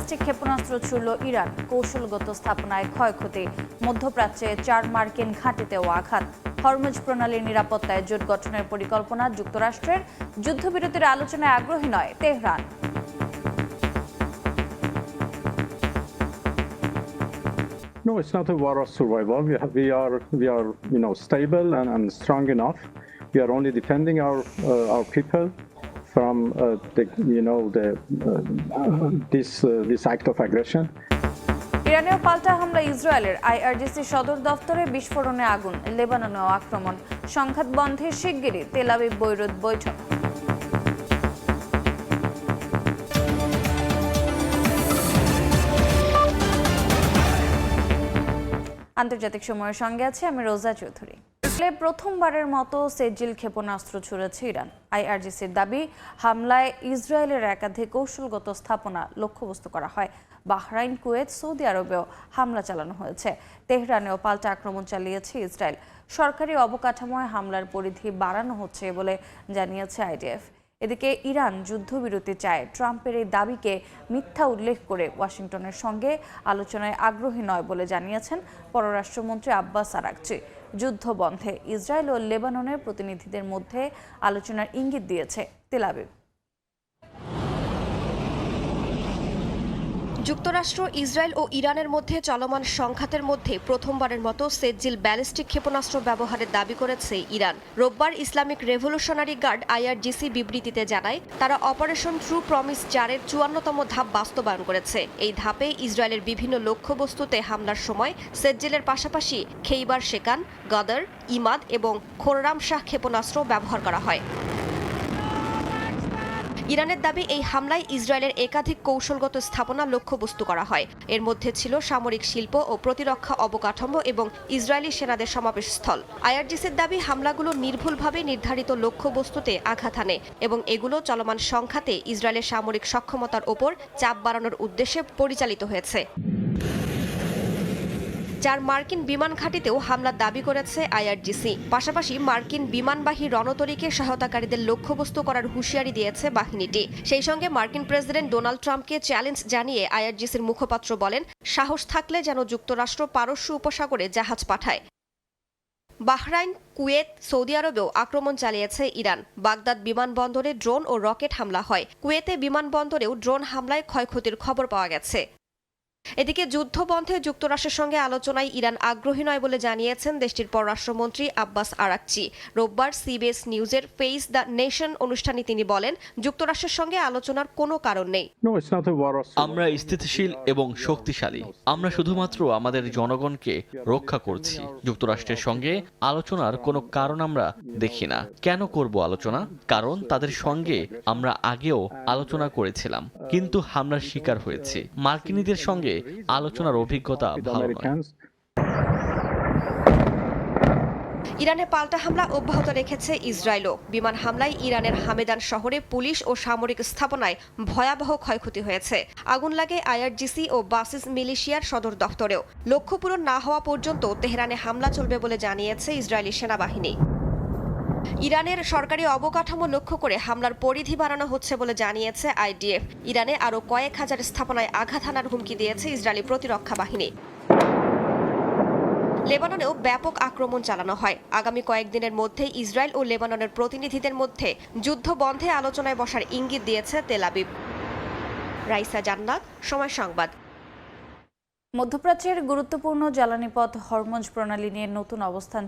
Ballistic ক্ষেপণাস্ত্র ছুড়ল Iran, কৌশলগত স্থাপনায় ক্ষয়ক্ষতি। মধ্যপ্রাচ্যে 4 মার্কিন ঘাঁটিতেও আঘাত। হরমুজ প্রণালীর নিরাপত্তায় জোট গঠনের পরিকল্পনা যুক্তরাষ্ট্রের। যুদ্ধবিরতির আলোচনায় আগ্রহী নয় Tehran. No, it's not a war of survival. We are stable and strong enough. We are only defending our people from this act of aggression. ইরানেও পাল্টা হামলা ইসরায়েলের। আইআরজিসি সদর দফতরে বিস্ফোরণে আগুন। লেবাননেও আক্রমণ। সংঘাত বন্ধে শিগগিরই তেল আবিব বৈরুত বৈঠক। আন্তর্জাতিক সময়ের সঙ্গে আছে আমি রোজা চৌধুরী। প্রথমবারের মতো সেজিল ক্ষেপণাস্ত্র ছুড়েছে ইরান। আইআরজিসির দাবি, হামলায় ইসরায়েলের একাধিক কৌশলগত স্থাপনা লক্ষ্যবস্তু করা হয়। বাহরাইন, কুয়েত, সৌদি আরবেও হামলা চালানো হয়েছে। তেহরানেও পাল্টা আক্রমণ চালিয়েছে ইসরায়েল। সরকারি অবকাঠামোয় হামলার পরিধি বাড়ানো হচ্ছে বলে জানিয়েছে আইডিএফ। এদিকে ইরান যুদ্ধবিরতি চায়। ট্রাম্পের এই দাবিকে মিথ্যা উল্লেখ করে ওয়াশিংটনের সঙ্গে আলোচনায় আগ্রহী নয় বলে জানিয়েছেন পররাষ্ট্রমন্ত্রী আব্বাস আরাকচি। যুদ্ধ বন্ধে ইসরায়েল ও লেবাননের প্রতিনিধিদের মধ্যে আলোচনার ইঙ্গিত দিয়েছে তেল আবিব। যুক্তরাষ্ট্র, ইসরায়েল ও ইরানের মধ্যে চলমান সংঘাতের মধ্যে প্রথমবারের মতো সেজিল ব্যালিস্টিক ক্ষেপণাস্ত্র ব্যবহারের দাবি করেছে ইরান। রোববার ইসলামিক রেভলিউশনারি গার্ড আইআরজিসি বিবৃতিতে জানায়, তারা অপারেশন ট্রু প্রমিস 4-এর 54তম ধাপ বাস্তবায়ন করেছে। এই ধাপে ইসরায়েলের বিভিন্ন লক্ষ্যবস্তুতে হামলার সময় সেজিলের পাশাপাশি খেইবার শেকান, গাদার, ইমাদ এবং খোররাম শাহ ক্ষেপণাস্ত্র ব্যবহার করা হয়। ইরানের দাবি, এই হামলায় ইসরায়েলের একাধিক কৌশলগত স্থাপনা লক্ষ্যবস্তু করা হয়। এর মধ্যে ছিল সামরিক শিল্প ও প্রতিরক্ষা অবকাঠামো এবং ইসরায়েলি সেনাদের সমাবেশস্থল। আইআরজিসির দাবি, হামলাগুলো নির্ভুলভাবে নির্ধারিত লক্ষ্যবস্তুতে আঘাত হানে এবং এগুলো চলমান সংঘাতে ইসরায়েলের সামরিক সক্ষমতার ওপর চাপ বাড়ানোর উদ্দেশ্যে পরিচালিত হয়েছে। 4 মার্কিন বিমান ঘাঁটিতেও হামলার দাবি করেছে আইআরজিসি। পাশাপাশি মার্কিন বিমানবাহী রণতরীকে সহায়তাকারীদের লক্ষ্যবস্তু করার হুঁশিয়ারি দিয়েছে বাহিনীটি। সেই সঙ্গে মার্কিন প্রেসিডেন্ট ডোনাল্ড ট্রাম্পকে চ্যালেঞ্জ জানিয়ে আইআরজিসির মুখপাত্র বলেন, সাহস থাকলে যেন যুক্তরাষ্ট্র পারস্য উপসাগরে জাহাজ পাঠায়। বাহরাইন, কুয়েত, সৌদি আরবেও আক্রমণ চালিয়েছে ইরান। বাগদাদ বিমানবন্দরে ড্রোন ও রকেট হামলা হয়। কুয়েতে বিমানবন্দরেও ড্রোন হামলায় ক্ষয়ক্ষতির খবর পাওয়া গেছে। এদিকে যুদ্ধ বন্ধে যুক্তরাষ্ট্রের সঙ্গে আলোচনায় ইরান আগ্রহী নয় বলে জানিয়েছেন দেশটির পররাষ্ট্রমন্ত্রী আব্বাস আরাকচি। রোববার সিবিএস নিউজের ফেস দ্য নেশন অনুষ্ঠানে তিনি বলেন, যুক্তরাষ্ট্রের সঙ্গে আলোচনার কোনো কারণ নেই। আমরা স্থিতিশীল এবং শক্তিশালী। আমরা শুধুমাত্র আমাদের জনগণকে রক্ষা করছি। যুক্তরাষ্ট্রের সঙ্গে আলোচনার কোনো কারণ আমরা দেখি না। কেন করব আলোচনা? কারণ তাদের সঙ্গে আমরা আগেও আলোচনা করেছিলাম, কিন্তু হামলার শিকার হয়েছি। মার্কিনীদের সঙ্গে আলোচনার অভিজ্ঞতা ভালো নয়। ইরানে পাল্টা হামলা অব্যাহত রেখেছে ইসরায়েলও। বিমান হামলায় ইরানের হামেদান শহরে পুলিশ ও সামরিক স্থাপনায় ভয়াবহ ক্ষয়ক্ষতি হয়েছে। আগুন লাগে আইআরজিসি ও বাসিস মিলিশিয়ার সদর দফতরেও। লক্ষ্য পূরণ না হওয়া পর্যন্ত তেহরানে হামলা চলবে বলে জানিয়েছে ইসরায়েলি সেনাবাহিনী। ইরানের সরকারি অবকাঠামো লক্ষ্য করে হামলার পরিধি বাড়ানো হচ্ছে বলে জানিয়েছে আইডিএফ। ইরানে আরও কয়েক হাজার স্থাপনায় আঘাত হানার হুমকি দিয়েছে ইসরায়েলি প্রতিরক্ষা বাহিনী। লেবাননেও ব্যাপক আক্রমণ চালানো হয়। আগামী কয়েকদিনের মধ্যে ইসরায়েল ও লেবাননের প্রতিনিধিদের মধ্যে যুদ্ধ বন্ধে আলোচনায় বসার ইঙ্গিত দিয়েছে তেল আবিব। রাইসা জান্নাত, সময় সংবাদ। মধ্যপ্রাচ্যের গুরুত্বপূর্ণ জ্বালানি পথ হরমুজ প্রণালী নিয়ে নতুন অবস্থান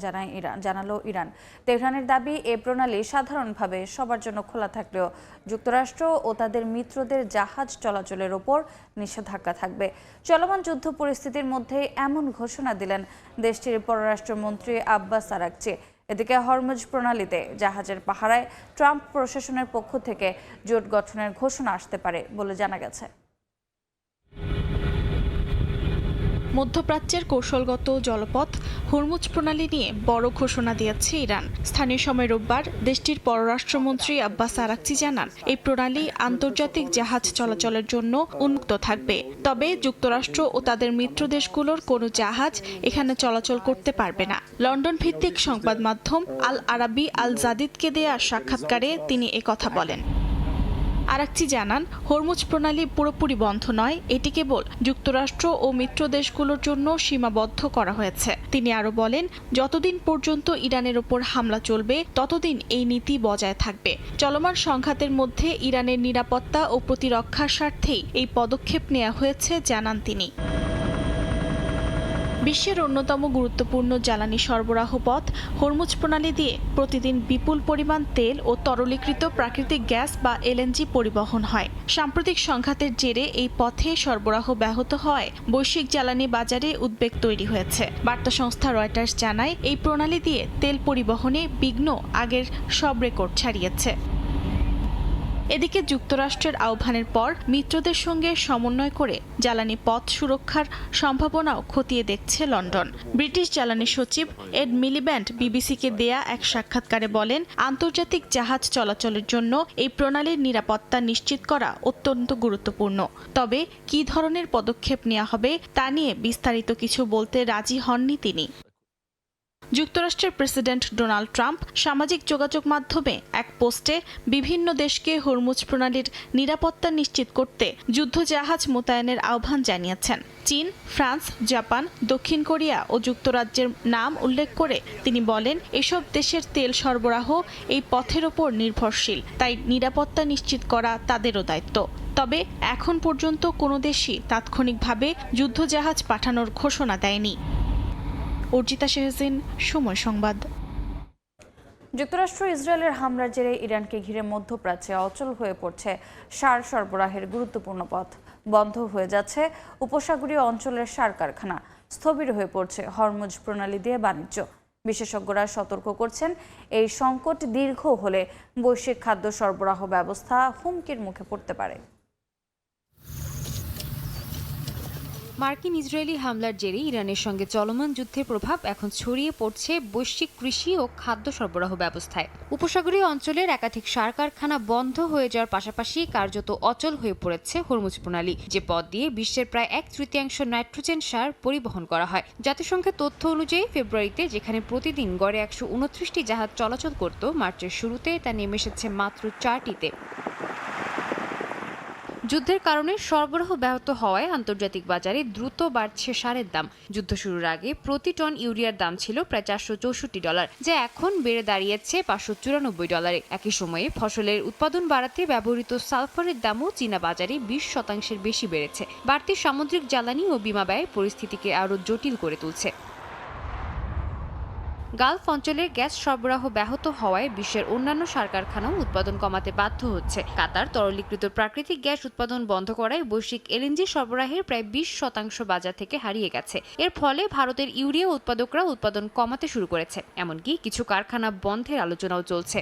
জানালো ইরান। তেহরানের দাবি, এ প্রণালী সাধারণভাবে সবার জন্য খোলা থাকলেও যুক্তরাষ্ট্র ও তাদের মিত্রদের জাহাজ চলাচলের ওপর নিষেধাজ্ঞা থাকবে। চলমান যুদ্ধ পরিস্থিতির মধ্যে এমন ঘোষণা দিলেন দেশটির পররাষ্ট্রমন্ত্রী আব্বাস আরাকচি। এদিকে হরমুজ প্রণালীতে জাহাজের পাহারায় ট্রাম্প প্রশাসনের পক্ষ থেকে জোট গঠনের ঘোষণা আসতে পারে বলে জানা গেছে। মধ্যপ্রাচ্যের কৌশলগত জলপথ হরমুজ প্রণালী নিয়ে বড় ঘোষণা দিয়েছে ইরান। স্থানীয় সময় রোববার দেশটির পররাষ্ট্রমন্ত্রী আব্বাস আরাকচি জানান, এই প্রণালী আন্তর্জাতিক জাহাজ চলাচলের জন্য উন্মুক্ত থাকবে। তবে যুক্তরাষ্ট্র ও তাদের মিত্র দেশগুলোর কোনো জাহাজ এখানে চলাচল করতে পারবে না। লন্ডন ভিত্তিক সংবাদ মাধ্যম আল আরাবি আল জাদিদকে দেয়া সাক্ষাৎকারে তিনি একথা বলেন। আরাকচি জানান, হরমুজ প্রণালী পুরোপুরি বন্ধ নয়, এটি কেবল যুক্তরাষ্ট্র ও মিত্র দেশগুলোর জন্য সীমাবদ্ধ করা হয়েছে। তিনি আরও বলেন, যতদিন পর্যন্ত ইরানের ওপর হামলা চলবে ততদিন এই নীতি বজায় থাকবে। চলমান সংঘাতের মধ্যে ইরানের নিরাপত্তা ও প্রতিরক্ষার স্বার্থেই এই পদক্ষেপ নেওয়া হয়েছে জানান তিনি। বিশ্বের অন্যতম গুরুত্বপূর্ণ জ্বালানি সরবরাহ পথ হরমুজ প্রণালী দিয়ে প্রতিদিন বিপুল পরিমাণ তেল ও তরলীকৃত প্রাকৃতিক গ্যাস বা এলএনজি পরিবহন হয়। সাম্প্রতিক সংঘাতের জেরে এই পথে সরবরাহ ব্যাহত হওয়ায় বৈশ্বিক জ্বালানি বাজারে উদ্বেগ তৈরি হয়েছে। বার্তা সংস্থা রয়টার্স জানায়, এই প্রণালী দিয়ে তেল পরিবহনে বিঘ্ন আগের সব রেকর্ড ছাড়িয়েছে। এদিকে যুক্তরাষ্ট্রের আহ্বানের পর মিত্রদের সঙ্গে সমন্বয় করে জ্বালানি পথ সুরক্ষার সম্ভাবনাও খতিয়ে দেখছে লন্ডন। ব্রিটিশ জ্বালানি সচিব এড মিলিব্যান্ড বিবিসিকে দেয়া এক সাক্ষাৎকারে বলেন, আন্তর্জাতিক জাহাজ চলাচলের জন্য এই প্রণালীর নিরাপত্তা নিশ্চিত করা অত্যন্ত গুরুত্বপূর্ণ। তবে কী ধরনের পদক্ষেপ নেওয়া হবে তা নিয়ে বিস্তারিত কিছু বলতে রাজি হননি তিনি। যুক্তরাষ্ট্রের প্রেসিডেন্ট ডোনাল্ড ট্রাম্প সামাজিক যোগাযোগ মাধ্যমে এক পোস্টে বিভিন্ন দেশকে হরমুজ প্রণালীর নিরাপত্তা নিশ্চিত করতে যুদ্ধজাহাজ মোতায়েনের আহ্বান জানিয়েছেন। চীন, ফ্রান্স, জাপান, দক্ষিণ কোরিয়া ও যুক্তরাজ্যের নাম উল্লেখ করে তিনি বলেন, এসব দেশের তেল সরবরাহ এই পথের ওপর নির্ভরশীল, তাই নিরাপত্তা নিশ্চিত করা তাদেরও দায়িত্ব। তবে এখন পর্যন্ত কোনো দেশই তাৎক্ষণিকভাবে যুদ্ধজাহাজ পাঠানোর ঘোষণা দেয়নি। অর্জিতা শেহজিন, সময় সংবাদ। যুক্তরাষ্ট্র ইসরায়েলের হামলার জেরে ইরানকে ঘিরে মধ্যপ্রাচ্যে অচল হয়ে পড়ছে সার সরবরাহের গুরুত্বপূর্ণ পথ। বন্ধ হয়ে যাচ্ছে উপসাগরীয় অঞ্চলের সার কারখানা, স্থবির হয়ে পড়ছে হরমুজ প্রণালী দিয়ে বাণিজ্য। বিশেষজ্ঞরা সতর্ক করছেন, এই সংকট দীর্ঘ হলে বৈশ্বিক খাদ্য সরবরাহ ব্যবস্থা হুমকির মুখে পড়তে পারে। মার্কিন ইসরায়েলি হামলার জেরে ইরানের সঙ্গে চলমান যুদ্ধের প্রভাব এখন ছড়িয়ে পড়ছে বৈশ্বিক কৃষি ও খাদ্য সরবরাহ ব্যবস্থায়। উপসাগরীয় অঞ্চলের একাধিক সার কারখানা বন্ধ হয়ে যাওয়ার পাশাপাশি কার্যত অচল হয়ে পড়েছে হরমুজ প্রণালী, যে পথ দিয়ে বিশ্বের প্রায় 1/3 নাইট্রোজেন সার পরিবহন করা হয়। জাতিসংঘের তথ্য অনুযায়ী ফেব্রুয়ারিতে যেখানে প্রতিদিন গড়ে 129টি জাহাজ চলাচল করত, মার্চের শুরুতে তা নেমে এসেছে মাত্র 4টিতে। যুদ্ধের কারণে সরবরাহ ব্যাহত হওয়ায় আন্তর্জাতিক বাজারে দ্রুত বাড়ছে সারের দাম। যুদ্ধ শুরুর আগে প্রতি টন ইউরিয়ার দাম ছিল প্রায় $464, যা এখন বেড়ে দাঁড়িয়েছে $594। একই সময়ে ফসলের উৎপাদন বাড়াতে ব্যবহৃত সালফারের দামও চীনা বাজারে 20% বেশি বেড়েছে। বাড়তি সামুদ্রিক জ্বালানি ও বিমা ব্যয় পরিস্থিতিকে আরও জটিল করে তুলছে। গালফ অঞ্চলের গ্যাস সরবরাহ ব্যাহত হওয়ায় বিশ্বের অন্যান্য সার কারখানাও উৎপাদন কমাতে বাধ্য হচ্ছে। কাতার তরলীকৃত প্রাকৃতিক গ্যাস উৎপাদন বন্ধ করায় বৈশ্বিক এলএনজি সরবরাহের প্রায় 20% বাজার থেকে হারিয়ে গেছে। এর ফলে ভারতের ইউরিয়া উৎপাদকরা উৎপাদন কমাতে শুরু করেছে, এমনকি কিছু কারখানা বন্ধের আলোচনাও চলছে।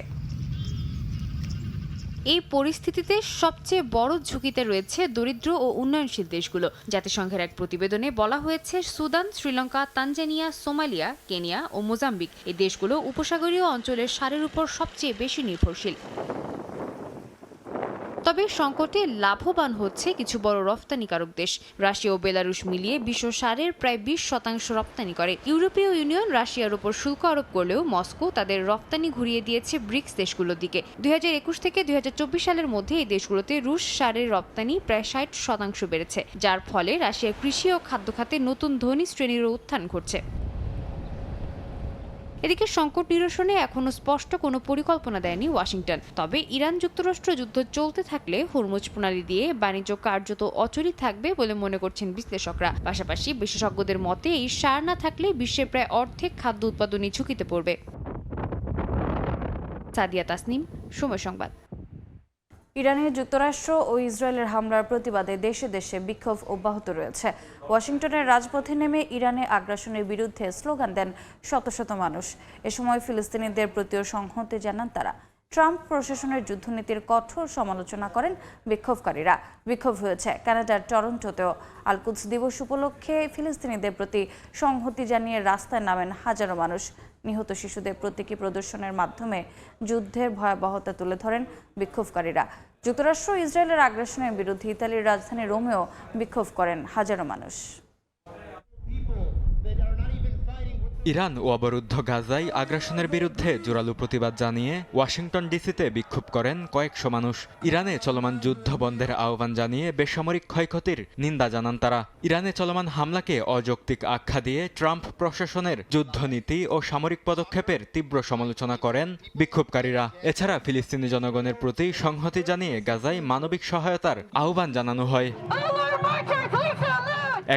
এই পরিস্থিতিতে সবচেয়ে বড় ঝুঁকিতে রয়েছে দরিদ্র ও উন্নয়নশীল দেশগুলো। জাতিসংঘের এক প্রতিবেদনে বলা হয়েছে, Sudan, Sri Lanka, Tanzania, Somalia, Kenya ও মোজাম্বিক এই দেশগুলো উপসাগরীয় অঞ্চলের সারের উপর সবচেয়ে বেশি নির্ভরশীল। তবে সংকটে লাভবান হচ্ছে কিছু বড় রপ্তানিকারক দেশ। রাশিয়া ও বেলারুশ মিলিয়ে বিশ্ব সারের প্রায় 20% রপ্তানি করে। ইউরোপীয় ইউনিয়ন রাশিয়ার উপর শুল্ক আরোপ করলেও মস্কো তাদের রপ্তানি ঘুরিয়ে দিয়েছে ব্রিক্স দেশগুলোর দিকে। 2021 থেকে 2024 সালের মধ্যে এই দেশগুলোতে রুশ সারের রপ্তানি প্রায় 60% বেড়েছে, যার ফলে রাশিয়ার কৃষি ও খাদ্য খাতে নতুন ধনী শ্রেণীর উত্থান ঘটছে। এদিকে সংকট নিরসনে এখনো স্পষ্ট কোনো পরিকল্পনা দেয়নি ওয়াশিংটন। তবে ইরান যুক্তরাষ্ট্র যুদ্ধ চলতে থাকলে হরমুজ প্রণালী দিয়ে বাণিজ্য কার্যত অচলই থাকবে বলে মনে করছেন বিশ্লেষকরা। পাশাপাশি বিশেষজ্ঞদের মতে, এই সার না থাকলে বিশ্বের প্রায় অর্ধেক খাদ্য উৎপাদনই ঝুঁকিতে পড়বে। সাদিয়া তাসনিম, সময় সংবাদ। ইরানে যুক্তরাষ্ট্র ও ইসরায়েলের হামলার প্রতিবাদে দেশে দেশে বিক্ষোভ অব্যাহত রয়েছে। ওয়াশিংটনের রাজপথে নেমে ইরানে আগ্রাসনের বিরুদ্ধে স্লোগান দেন শত শত মানুষ। এ সময় ফিলিস্তিনিদের প্রতিও সংহতি জানান তারা। ট্রাম্প প্রশাসনের যুদ্ধনীতির কঠোর সমালোচনা করেন বিক্ষোভকারীরা। বিক্ষোভ হয়েছে কানাডার টরন্টোতেও। আল-কুদস দিবস উপলক্ষে ফিলিস্তিনিদের প্রতি সংহতি জানিয়ে রাস্তায় নামেন হাজারো মানুষ। নিহত শিশুদের প্রতীকী প্রদর্শনের মাধ্যমে যুদ্ধের ভয়াবহতা তুলে ধরেন বিক্ষোভকারীরা। যুক্তরাষ্ট্র ইসরায়েলের আগ্রাসনের বিরুদ্ধে ইতালির রাজধানী রোমেও বিক্ষোভ করেন হাজারো মানুষ। ইরান ও অবরুদ্ধ গাজায় আগ্রাসনের বিরুদ্ধে জোরালো প্রতিবাদ জানিয়ে ওয়াশিংটন ডিসিতে বিক্ষোভ করেন কয়েকশো মানুষ। ইরানে চলমান যুদ্ধ বন্ধের আহ্বান জানিয়ে বেসামরিক ক্ষয়ক্ষতির নিন্দা জানান তারা। ইরানে চলমান হামলাকে অযৌক্তিক আখ্যা দিয়ে ট্রাম্প প্রশাসনের যুদ্ধনীতি ও সামরিক পদক্ষেপের তীব্র সমালোচনা করেন বিক্ষোভকারীরা। এছাড়া ফিলিস্তিনি জনগণের প্রতি সংহতি জানিয়ে গাজায় মানবিক সহায়তার আহ্বান জানানো হয়।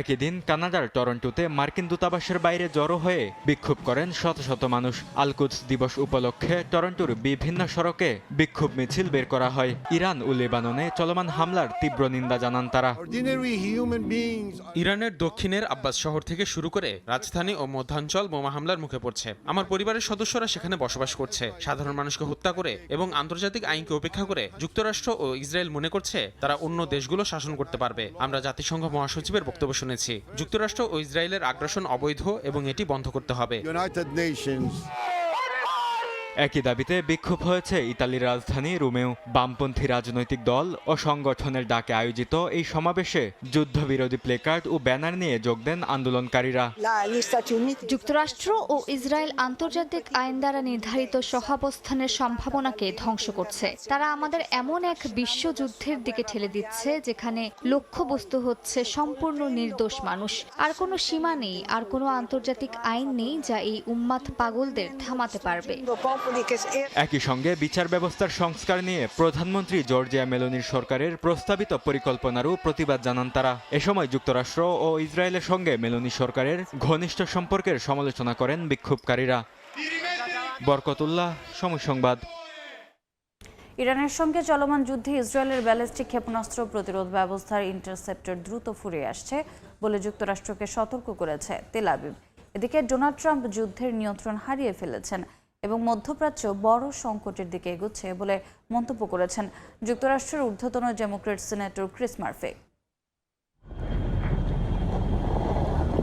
একই দিন কানাডার টরন্টোতে মার্কিন দূতাবাসের বাইরে জড়ো হয়ে বিক্ষোভ করেন শত শত মানুষ। আল-কুদস দিবস উপলক্ষে টরন্টোর বিভিন্ন সড়কে বিক্ষোভ মিছিল বের করা হয়। ইরান ও লেবাননে চলমান হামলার তীব্র নিন্দা জানান তারা। ইরানের দক্ষিণের আব্বাস শহর থেকে শুরু করে রাজধানী ও মধ্যাঞ্চল বোমা হামলার মুখে পড়ছে। আমার পরিবারের সদস্যরা সেখানে বসবাস করছে। সাধারণ মানুষকে হত্যা করে এবং আন্তর্জাতিক আইনকে উপেক্ষা করে যুক্তরাষ্ট্র ও ইসরায়েল মনে করছে তারা অন্য দেশগুলো শাসন করতে পারবে। আমরা জাতিসংঘ মহাসচিবের বক্তব্য শুনেছি। যুক্তরাষ্ট্র ও ইসরায়েলের আগ্রাসন অবৈধ এবং এটি বন্ধ করতে হবে। একই দাবিতে বিক্ষোভ হয়েছে ইতালির রাজধানী রোমেও। বামপন্থী রাজনৈতিক দল ও সংগঠনের ডাকে আয়োজিত এই সমাবেশে যুদ্ধবিরোধী প্লেকার্ড ও ব্যানার নিয়ে যোগ দেন আন্দোলনকারীরা। যুক্তরাষ্ট্র ও ইসরায়েল আন্তর্জাতিক আইন দ্বারা নির্ধারিত সহাবস্থানের সম্ভাবনাকে ধ্বংস করছে। তারা আমাদের এমন এক বিশ্বযুদ্ধের দিকে ঠেলে দিচ্ছে যেখানে লক্ষ্যবস্তু হচ্ছে সম্পূর্ণ নির্দোষ মানুষ। আর কোনো সীমা নেই, আর কোনো আন্তর্জাতিক আইন নেই যা এই উম্মাদ পাগলদের থামাতে পারবে। একই সঙ্গে বিচার ব্যবস্থার সংস্কার নিয়ে প্রধানমন্ত্রী জর্জিয়া মেলোনির সরকারের প্রস্তাবিত পরিকল্পনারও প্রতিবাদ জানান তারা। এ সময় যুক্তরাষ্ট্র ও ইসরায়েলের সঙ্গে মেলোনি সরকারের ঘনিষ্ঠ সম্পর্কের সমালোচনা করেন বিক্ষোভকারীরা। বরকতুল্লাহ, সময় সংবাদ। ইরানের সঙ্গে চলমান যুদ্ধে ইসরায়েলের ব্যালিস্টিক ক্ষেপণাস্ত্র প্রতিরোধ ব্যবস্থার ইন্টারসেপ্টর দ্রুত ফুরিয়ে আসছে বলে যুক্তরাষ্ট্রকে সতর্ক করেছে তেল আবিব। এদিকে ডোনাল্ড ট্রাম্প যুদ্ধের নিয়ন্ত্রণ হারিয়ে ফেলেছেন এবং মধ্যপ্রাচ্য বড় সংকটের দিকে এগোচ্ছে বলে মন্তব্য করেছেন যুক্তরাষ্ট্রের ঊর্ধ্বতন ডেমোক্র্যাট সিনেটর ক্রিস মার্ফি।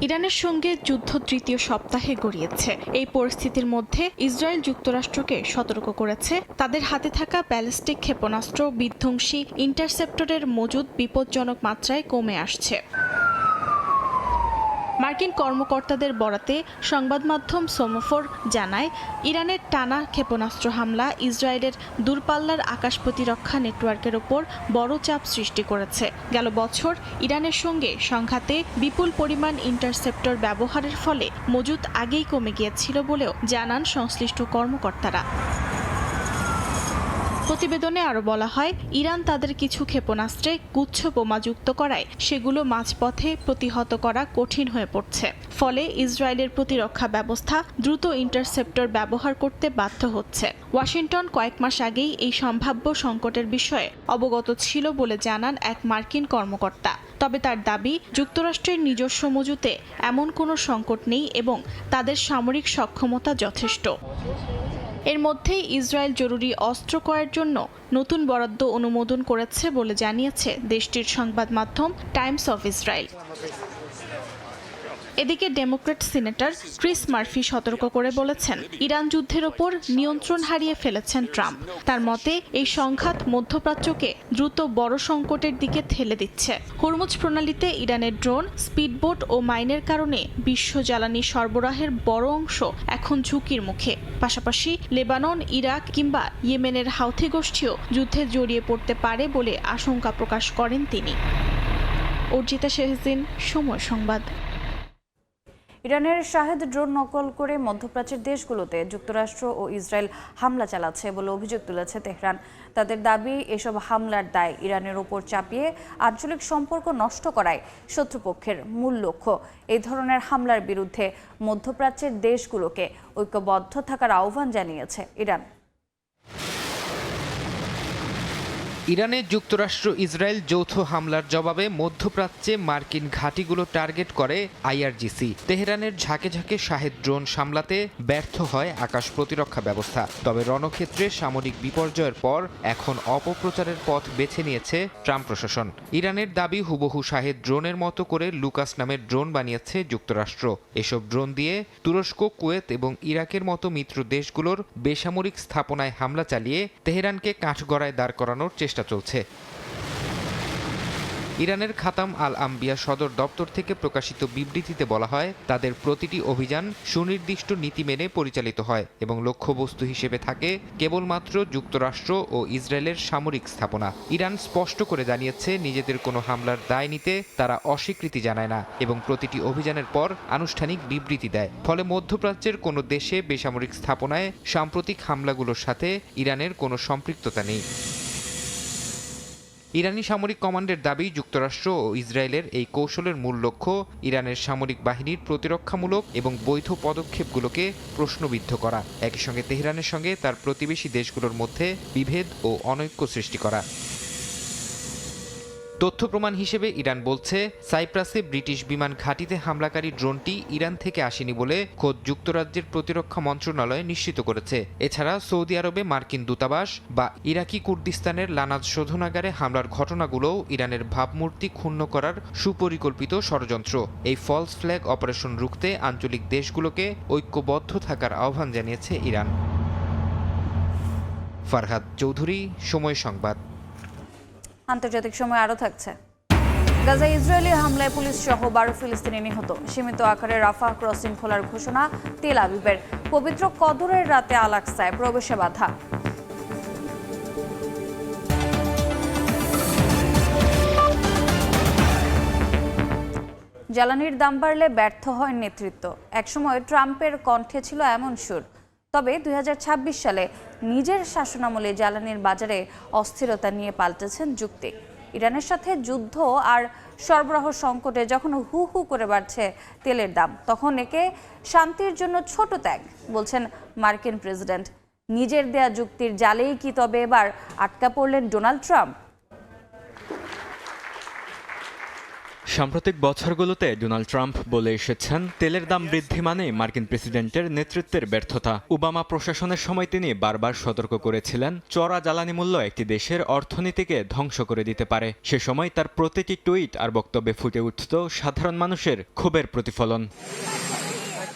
ইরানের সঙ্গে যুদ্ধ তৃতীয় সপ্তাহে গড়িয়েছে। এই পরিস্থিতির মধ্যে ইসরায়েল যুক্তরাষ্ট্রকে সতর্ক করেছে তাদের হাতে থাকা ব্যালিস্টিক ক্ষেপণাস্ত্র বিধ্বংসী ইন্টারসেপ্টরের মজুদ বিপজ্জনক মাত্রায় কমে আসছে। মার্কিন কর্মকর্তাদের বরাতে সংবাদ মাধ্যম সোমোফোর জানায়, ইরানের টানা ক্ষেপণাস্ত্র হামলা ইসরায়েলের দূরপাল্লার আকাশ প্রতিরক্ষা নেটওয়ার্কের ওপর বড় চাপ সৃষ্টি করেছে। গেল বছর ইরানের সঙ্গে সংঘাতে বিপুল পরিমাণ ইন্টারসেপ্টর ব্যবহারের ফলে মজুদ আগেই কমে গিয়েছিল বলেও জানান সংশ্লিষ্ট কর্মকর্তারা। প্রতিবেদনে আরও বলা হয়, ইরান তাদের কিছু ক্ষেপণাস্ত্রে গুচ্ছ বোমা যুক্ত করায় সেগুলো মাঝপথে প্রতিহত করা কঠিন হয়ে পড়ছে। ফলে ইসরায়েলের প্রতিরক্ষা ব্যবস্থা দ্রুত ইন্টারসেপ্টর ব্যবহার করতে বাধ্য হচ্ছে। ওয়াশিংটন কয়েক মাস আগেই এই সম্ভাব্য সংকটের বিষয়ে অবগত ছিল বলে জানান এক মার্কিন কর্মকর্তা। তবে তার দাবি, যুক্তরাষ্ট্রের নিজস্ব মজুতে এমন কোনো সংকট নেই এবং তাদের সামরিক সক্ষমতা যথেষ্ট। এর মধ্যেই ইসরায়েল জরুরি অস্ত্র ক্রয়ের জন্য নতুন বরাদ্দ অনুমোদন করেছে বলে জানিয়েছে দেশটির সংবাদ মাধ্যম টাইমস অফ ইসরায়েল। এদিকে ডেমোক্র্যাট সিনেটর ক্রিস মার্ফি সতর্ক করে বলেছেন, ইরান যুদ্ধের ওপর নিয়ন্ত্রণ হারিয়ে ফেলেছেন ট্রাম্প। তার মতে এই সংঘাত মধ্যপ্রাচ্যকে দ্রুত বড় সংকটের দিকে ঠেলে দিচ্ছে। হরমুজ প্রণালীতে ইরানের ড্রোন, স্পিডবোট ও মাইনের কারণে বিশ্ব জ্বালানি সরবরাহের বড় অংশ এখন ঝুঁকির মুখে। পাশাপাশি লেবানন, ইরাক কিংবা ইয়েমেনের হাউথি গোষ্ঠীও যুদ্ধে জড়িয়ে পড়তে পারে বলে আশঙ্কা প্রকাশ করেন তিনি। অর্জিতা শেহজিন, সময় সংবাদ। ইরানের শাহেদ ড্রোন নকল করে মধ্যপ্রাচ্যের দেশগুলোতে যুক্তরাষ্ট্র ও ইসরায়েল হামলা চালাচ্ছে বলে অভিযোগ তুলেছে তেহরান। তাদের দাবি, এসব হামলার দায় ইরানের ওপর চাপিয়ে আঞ্চলিক সম্পর্ক নষ্ট করাই শত্রুপক্ষের মূল লক্ষ্য। এই ধরনের হামলার বিরুদ্ধে মধ্যপ্রাচ্যের দেশগুলোকে ঐক্যবদ্ধ থাকার আহ্বান জানিয়েছে ইরান। ইরানে যুক্তরাষ্ট্র ইসরায়েল যৌথ হামলার জবাবে মধ্যপ্রাচ্যে মার্কিন ঘাঁটিগুলো টার্গেট করে আইআরজিসি। তেহরানের ঝাঁকে ঝাঁকে শাহেদ ড্রোন সামলাতে ব্যর্থ হয় আকাশ প্রতিরক্ষা ব্যবস্থা। তবে রণক্ষেত্রে সামরিক বিপর্যয়ের পর এখন অপপ্রচারের পথ বেছে নিয়েছে ট্রাম্প প্রশাসন। ইরানের দাবি, হুবহু শাহেদ ড্রোনের মতো করে লুকাস নামের ড্রোন বানিয়েছে যুক্তরাষ্ট্র। এসব ড্রোন দিয়ে তুরস্ক, কুয়েত এবং ইরাকের মতো মিত্র দেশগুলোর বেসামরিক স্থাপনায় হামলা চালিয়ে তেহরানকে কাঠগড়ায় দাঁড় করানোর চেষ্টা চলছে। ইরানের খাতাম আল আম্বিয়া সদর দপ্তর থেকে প্রকাশিত বিবৃতিতে বলা হয়, তাদের প্রতিটি অভিযান সুনির্দিষ্ট নীতি মেনে পরিচালিত হয় এবং লক্ষ্যবস্তু হিসেবে থাকে কেবলমাত্র যুক্তরাষ্ট্র ও ইসরায়েলের সামরিক স্থাপনা। ইরান স্পষ্ট করে জানিয়েছে, নিজেদের কোনো হামলার দায় নিতে তারা অস্বীকৃতি জানায় না এবং প্রতিটি অভিযানের পর আনুষ্ঠানিক বিবৃতি দেয়। ফলে মধ্যপ্রাচ্যের কোনো দেশে বেসামরিক স্থাপনায় সাম্প্রতিক হামলাগুলোর সাথে ইরানের কোনো সম্পৃক্ততা নেই। ইরানি সামরিক কমান্ডের দাবি, যুক্তরাষ্ট্র ও ইসরায়েলের এই কৌশলের মূল লক্ষ্য ইরানের সামরিক বাহিনীর প্রতিরক্ষামূলক এবং বৈধ পদক্ষেপগুলোকে প্রশ্নবিদ্ধ করা, একই সঙ্গে তেহরানের সঙ্গে তার প্রতিবেশী দেশগুলোর মধ্যে বিভেদ ও অনৈক্য সৃষ্টি করা। তথ্য প্রমাণ হিসেবে ইরান বলছে, সাইপ্রাসে ব্রিটিশ বিমান ঘাঁটিতে হামলাকারী ড্রোনটি ইরান থেকে আসেনি বলে খোদ যুক্তরাজ্যের প্রতিরক্ষা মন্ত্রণালয় নিশ্চিত করেছে। এছাড়া সৌদি আরবে মার্কিন দূতাবাস বা ইরাকি কুর্দিস্তানের লানাজ শোধনাগারে হামলার ঘটনাগুলোও ইরানের ভাবমূর্তি ক্ষুণ্ণ করার সুপরিকল্পিত ষড়যন্ত্র। এই ফলস ফ্ল্যাগ অপারেশন রুখতে আঞ্চলিক দেশগুলোকে ঐক্যবদ্ধ থাকার আহ্বান জানিয়েছে ইরান। ফারহাদ চৌধুরী, সময় সংবাদ। আন্তর্জাতিক সময় আরও থাকছে। গাজায় ইসরায়েলি হামলায় পুলিশ সহ 12 ফিলিস্তিনি নিহত। সীমিত আকারে রাফাহ ক্রসিং খোলার ঘোষণা তেল আবিবের। পবিত্র কদরের রাতে আল আকসায় প্রবেশে বাধা। জ্বালানির দাম বাড়লে ব্যর্থ হয় নেতৃত্ব। একসময় ট্রাম্পের কণ্ঠে ছিল এমন সুর। তবে 2026 সালে নিজের শাসনামলে জ্বালানির বাজারে অস্থিরতা নিয়ে পাল্টেছেন যুক্তি। ইরানের সাথে যুদ্ধ আর সরবরাহ সংকটে যখন হু হু করে বাড়ছে তেলের দাম, তখন একে শান্তির জন্য ছোট ত্যাগ বলছেন মার্কিন প্রেসিডেন্ট। নিজের দেয়া যুক্তির জালেই কি তবে এবার আটকা পড়লেন ডোনাল্ড ট্রাম্প? সাম্প্রতিক বছরগুলোতে ডোনাল্ড ট্রাম্প বলে এসেছেন, তেলের দাম বৃদ্ধি মানে মার্কিন প্রেসিডেন্টের নেতৃত্বের ব্যর্থতা। ওবামা প্রশাসনের সময় তিনি বারবার সতর্ক করেছিলেন, চড়া জ্বালানি মূল্য একটি দেশের অর্থনীতিকে ধ্বংস করে দিতে পারে। সে সময় তার প্রতিটি টুইট আর বক্তব্যে ফুটে উঠত সাধারণ মানুষের ক্ষোভের প্রতিফলন।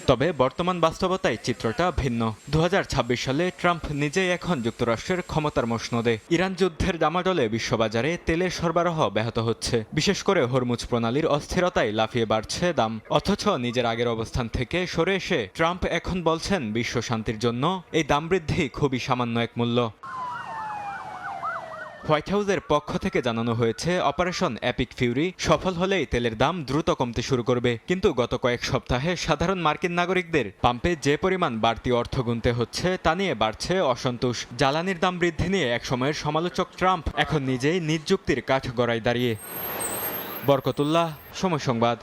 তবে বর্তমান বাস্তবতায় চিত্রটা ভিন্ন। 2026 সালে ট্রাম্প নিজেই এখন যুক্তরাষ্ট্রের ক্ষমতার মসনদে। ইরান যুদ্ধের ডামাডোলে বিশ্ববাজারে তেলের সরবরাহ ব্যাহত হচ্ছে। বিশেষ করে হরমুজ প্রণালীর অস্থিরতায় লাফিয়ে বাড়ছে দাম। অথচ নিজের আগের অবস্থান থেকে সরে এসে ট্রাম্প এখন বলছেন, বিশ্ব শান্তির জন্য এই দাম বৃদ্ধি খুবই সামান্য এক মূল্য। হোয়াইট হাউসের পক্ষ থেকে জানানো হয়েছে, অপারেশন এপিক ফিউরি সফল হলেই তেলের দাম দ্রুত কমতে শুরু করবে। কিন্তু গত কয়েক সপ্তাহে সাধারণ মার্কিন নাগরিকদের পাম্পে যে পরিমাণ বাড়তি অর্থ গুনতে হচ্ছে তা নিয়ে বাড়ছে অসন্তোষ। জ্বালানির দাম বৃদ্ধি নিয়ে একসময়ের সমালোচক ট্রাম্প এখন নিজেই নিজ যুক্তির কাঠগড়ায় দাঁড়িয়ে। বরকতুল্লাহ, সময় সংবাদ।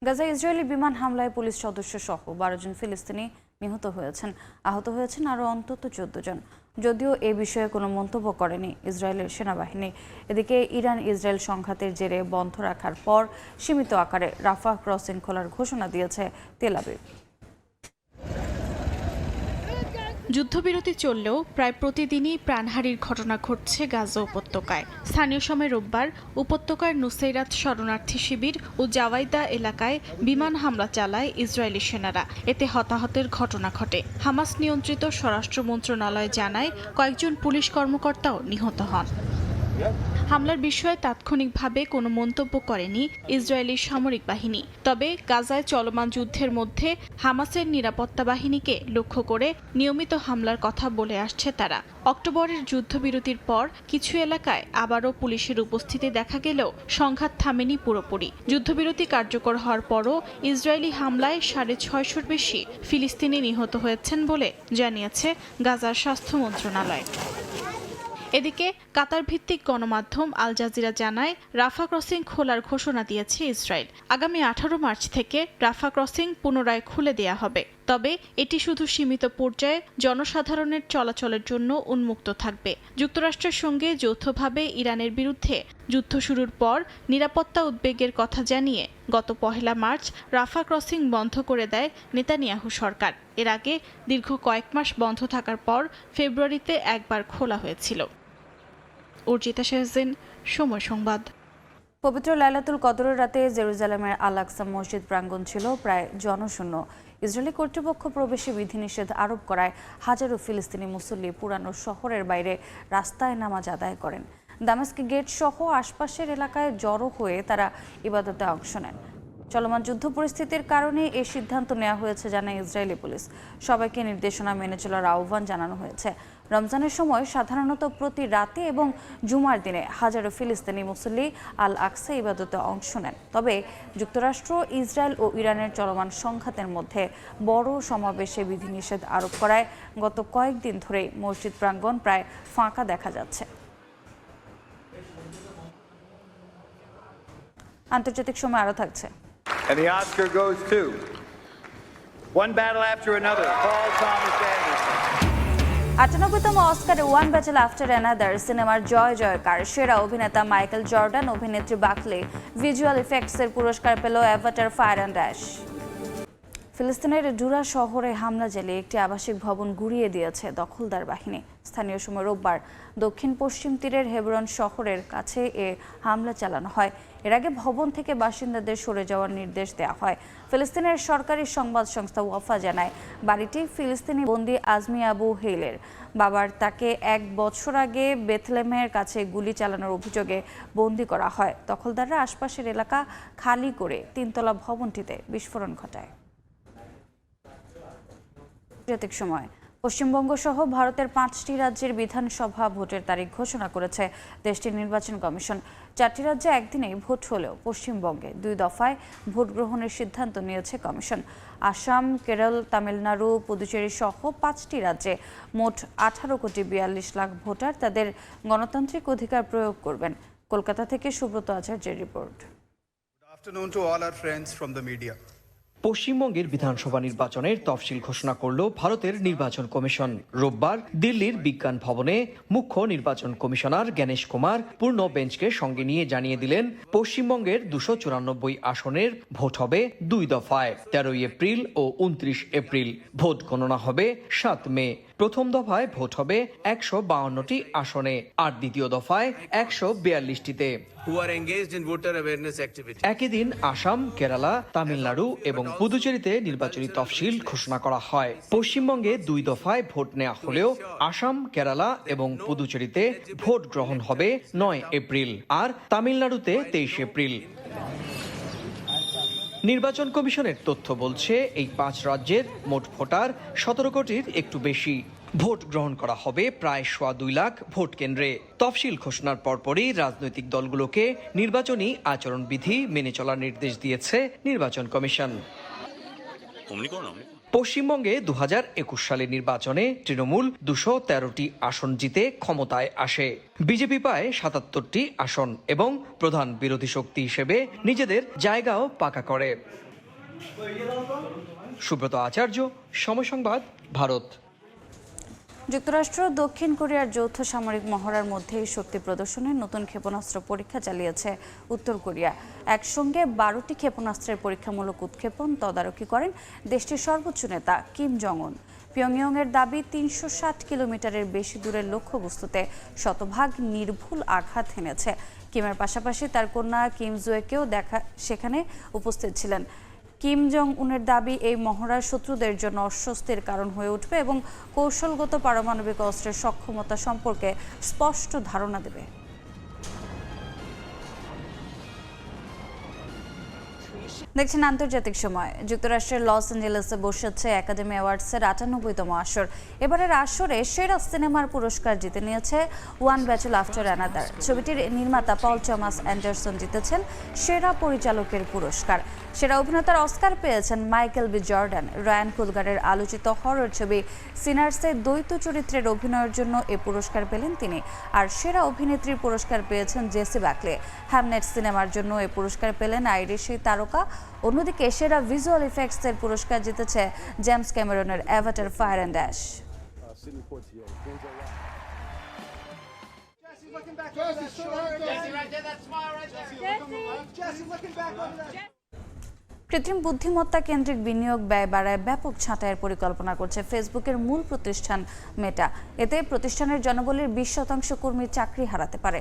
গাজায় ইসরায়েলি বিমান হামলায় পুলিশ সদস্য সহ 12 জন ফিলিস্তিনি নিহত হয়েছেন। আহত হয়েছেন আরও অন্তত 14 জন। যদিও এ বিষয়ে কোনো মন্তব্য করেনি ইসরায়েলের সেনাবাহিনী। এদিকে ইরান ইসরায়েল সংঘাতের জেরে বন্ধ রাখার পর সীমিত আকারে রাফাহ ক্রসিং খোলার ঘোষণা দিয়েছে তেল আবিব। যুদ্ধবিরতি চললেও প্রায় প্রতিদিনই প্রাণহানির ঘটনা ঘটছে গাজা উপত্যকায়। স্থানীয় সময় রোববার উপত্যকার নুসেইরাত শরণার্থী শিবির ও জাওয়াইদা এলাকায় বিমান হামলা চালায় ইসরায়েলি সেনারা। এতে হতাহতের ঘটনা ঘটে। হামাস নিয়ন্ত্রিত স্বরাষ্ট্র মন্ত্রণালয় জানায়, কয়েকজন পুলিশ কর্মকর্তাও নিহত হন। হামলার বিষয়ে তাৎক্ষণিকভাবে কোনো মন্তব্য করেনি ইসরায়েলি সামরিক বাহিনী। তবে গাজায় চলমান যুদ্ধের মধ্যে হামাসের নিরাপত্তা বাহিনীকে লক্ষ্য করে নিয়মিত হামলার কথা বলে আসছে তারা। অক্টোবরের যুদ্ধবিরতির পর কিছু এলাকায় আবারও পুলিশের উপস্থিতি দেখা গেলেও সংঘাত থামেনি পুরোপুরি। যুদ্ধবিরতি কার্যকর হওয়ার পরও ইসরায়েলি হামলায় 650-র বেশি ফিলিস্তিনি নিহত হয়েছেন বলে জানিয়েছে গাজার স্বাস্থ্য মন্ত্রণালয়। এদিকে কাতার ভিত্তিক গণমাধ্যম আল জাজিরা জানায়, রাফা ক্রসিং খোলার ঘোষণা দিয়েছে ইসরায়েল। আগামী 18 মার্চ থেকে রাফা ক্রসিং পুনরায় খুলে দেয়া হবে। তবে এটি শুধু সীমিত পর্যায়ে জনসাধারণের চলাচলের জন্য উন্মুক্ত থাকবে। যুক্তরাষ্ট্রের সঙ্গে যৌথভাবে ইরানের বিরুদ্ধে যুদ্ধ শুরুর পর নিরাপত্তা উদ্বেগের কথা জানিয়ে গত 1 মার্চ রাফা ক্রসিং বন্ধ করে দেয় নেতানিয়াহু সরকার। এর আগে দীর্ঘ কয়েক মাস বন্ধ থাকার পর ফেব্রুয়ারিতে একবার খোলা হয়েছিল। অর্জিতা শেহজিন, সময় সংবাদ। পবিত্র লাইলাতুল কদরের রাতে জেরুজালেমের আল আকসা মসজিদ প্রাঙ্গণ ছিল প্রায় জনশূন্য। ইসরায়েলি কর্তৃপক্ষ প্রবেশে বিধিনিষেধ আরোপ করায় হাজারো ফিলিস্তিনি মুসল্লি পুরানো শহরের বাইরে রাস্তায় নামাজ আদায় করেন। দামেস্ক গেট সহ আশপাশের এলাকায় জড়ো হয়ে তারা ইবাদতে অংশ নেন। চলমান যুদ্ধ পরিস্থিতির কারণে এই সিদ্ধান্ত নেওয়া হয়েছে জানায় ইসরায়েলি পুলিশ। সবাইকে নির্দেশনা মেনে চলার আহ্বান জানানো হয়েছে। রমজানের সময় সাধারণত প্রতি রাতে এবং জুমার দিনে হাজারো ফিলিস্তিনি মুসল্লি আল আকসা ইবাদতে অংশ নেন। তবে যুক্তরাষ্ট্র, ইসরায়েল ও ইরানের চলমান সংঘাতের মধ্যে বড় সমাবেশে বিধিনিষেধ আরোপ করায় গত কয়েকদিন ধরেই মসজিদ প্রাঙ্গণ প্রায় ফাঁকা দেখা যাচ্ছে। আন্তর্জাতিক সময় আরও থাকছে। And the Oscar goes to One Battle After Another, Paul Thomas Anderson. 98তম অস্কারে ওয়ান ব্যাটল আফটার অ্যানাদার সিনেমার জয় জয়কার। সেরা অভিনেতা মাইকেল জর্ডান, অভিনেত্রী বাকলে, ভিজুয়াল ইফেক্টসের পুরস্কার পেল অ্যাভাটার ফায়ার অ্যান্ড অ্যাশ। ফিলিস্তিনের ডুরা শহরে হামলা চালিয়ে একটি আবাসিক ভবন গুঁড়িয়ে দিয়েছে দখলদার বাহিনী। স্থানীয় সময় রোববার দক্ষিণ পশ্চিম তীরের হেবরন শহরের কাছে এ হামলা চালানো হয়। এর আগে ভবন থেকে বাসিন্দাদের সরে যাওয়ার নির্দেশ দেওয়া হয়। ফিলিস্তিনের সরকারি সংবাদ সংস্থা ওয়াফা জানায়, বাড়িটি ফিলিস্তিনি বন্দী আজমি আবু হেইলের বাবার। তাকে 1 বছর আগে বেথলেহেমের কাছে গুলি চালানোর অভিযোগে বন্দী করা হয়। দখলদাররা আশপাশের এলাকা খালি করে 3তলা ভবনটিতে বিস্ফোরণ ঘটায়। আন্তর্জাতিক সময় পশ্চিমবঙ্গ সহ ভারতের 5টি রাজ্যের বিধানসভা ভোটের তারিখ ঘোষণা করেছে দেশটির নির্বাচন কমিশন। 4টি রাজ্যে একদিনেই ভোট হলেও পশ্চিমবঙ্গে 2 দফায় ভোট গ্রহণের সিদ্ধান্ত নিয়েছে কমিশন। আসাম, কেরল, তামিলনাড়ু, পুদুচেরি সহ 5টি রাজ্যে মোট 18,42,00,000 ভোটার তাদের গণতান্ত্রিক অধিকার প্রয়োগ করবেন। কলকাতা থেকে সুব্রত আচার্যের রিপোর্ট। Good afternoon to all our friends from the media. পশ্চিমবঙ্গের বিধানসভা নির্বাচনের তফসিল ঘোষণা করল ভারতের নির্বাচন কমিশন। রোববার দিল্লির বিজ্ঞান ভবনে মুখ্য নির্বাচন কমিশনার জ্ঞানেশ কুমার পূর্ণ বেঞ্চকে সঙ্গে নিয়ে জানিয়ে দিলেন, পশ্চিমবঙ্গের 294 আসনের ভোট হবে 2 দফায়, 13 এপ্রিল ও 29 এপ্রিল। ভোট গণনা হবে 7 মে। প্রথম দফায় ভোট হবে 152টি আসনে আর দ্বিতীয় দফায় 142টিতে। একই দিন আসাম, কেরালা, তামিলনাড়ু এবং পুদুচেরিতে নির্বাচনী তফসিল ঘোষণা করা হয়। পশ্চিমবঙ্গে 2 দফায় ভোট নেওয়া হলেও আসাম, কেরালা এবং পুদুচেরিতে ভোট গ্রহণ হবে 9 এপ্রিল আর তামিলনাড়ুতে 23 এপ্রিল। নির্বাচন কমিশনের তথ্য বলছে, এই 5 রাজ্যের মোট ভোটার 17 কোটির একটু বেশি। ভোট গ্রহণ করা হবে প্রায় 2.25 লাখ ভোট কেন্দ্রে। তফসিল ঘোষণার পরপরই রাজনৈতিক দলগুলোকে নির্বাচনী আচরণবিধি মেনে চলার নির্দেশ দিয়েছে নির্বাচন কমিশন। পশ্চিমবঙ্গে 2021 সালের নির্বাচনে তৃণমূল 213টি আসন জিতে ক্ষমতায় আসে। বিজেপি পায় 77টি আসন এবং প্রধান বিরোধী শক্তি হিসেবে নিজেদের জায়গাও পাকা করে। সুব্রত আচার্য, সময় সংবাদ, ভারত। যুক্তরাষ্ট্র দক্ষিণ কোরিয়ার যৌথ সামরিক মহড়ার মধ্যেই শক্তি প্রদর্শনের নতুন ক্ষেপণাস্ত্র পরীক্ষা চালিয়েছে উত্তর কোরিয়া। একসঙ্গে 12টি ক্ষেপণাস্ত্রের পরীক্ষামূলক উৎক্ষেপণ তদারকি করেন দেশটির সর্বোচ্চ নেতা কিম জং উন। পিয়ংইয়ংয়ের দাবি, 360 কিলোমিটারের বেশি দূরের লক্ষ্যবস্তুতে শতভাগ নির্ভুল আঘাত হেনেছে। কিমের পাশাপাশি তার কন্যা কিম জুয়েকেও সেখানে উপস্থিত ছিলেন। কিম জং উনের দাবি, এই মহড়া শত্রুদের জন্য অস্বস্তির কারণ হয়ে উঠবে এবং কৌশলগত পারমাণবিক অস্ত্রের সক্ষমতা সম্পর্কে স্পষ্ট ধারণা দেবে। দেখছেন আন্তর্জাতিক সময়। যুক্তরাষ্ট্রের লস অ্যাঞ্জেলেসে বসেছে একাডেমি অ্যাওয়ার্ডসের 98তম আসর। এবারের আসরে সেরা সিনেমার পুরস্কার জিতে নিয়েছে ওয়ান ব্যাটল আফটার অ্যানাদার। ছবিটির নির্মাতা পল টমাস অ্যান্ডারসন জিতেছেন সেরা পরিচালকের পুরস্কার। সেরা অভিনেতার অস্কার পেয়েছেন মাইকেল বি জর্ডান। রায়ান কুলগারের আলোচিত হরর ছবি সিনার্সে দ্বৈত চরিত্রের অভিনয়ের জন্য এ পুরস্কার পেলেন তিনি। আর সেরা অভিনেত্রীর পুরস্কার পেয়েছেন জেসি বাকলে। হ্যামনেট সিনেমার জন্য এ পুরস্কার পেলেন আইরিশ তারকা। অন্যদিকে সেরা ভিজুয়াল ইফেক্টসের পুরস্কার জিতেছে জেমস ক্যামেরনের অ্যাভাটার ফায়ার অ্যান্ড অ্যাশ। কৃত্রিম বুদ্ধিমত্তা কেন্দ্রিক বিনিয়োগ ব্যয় বাড়ায় ব্যাপক ছাঁটাইয়ের পরিকল্পনা করছে ফেসবুকের মূল প্রতিষ্ঠান মেটা। এতে প্রতিষ্ঠানের জনবলের 20% কর্মী চাকরি হারাতে পারে।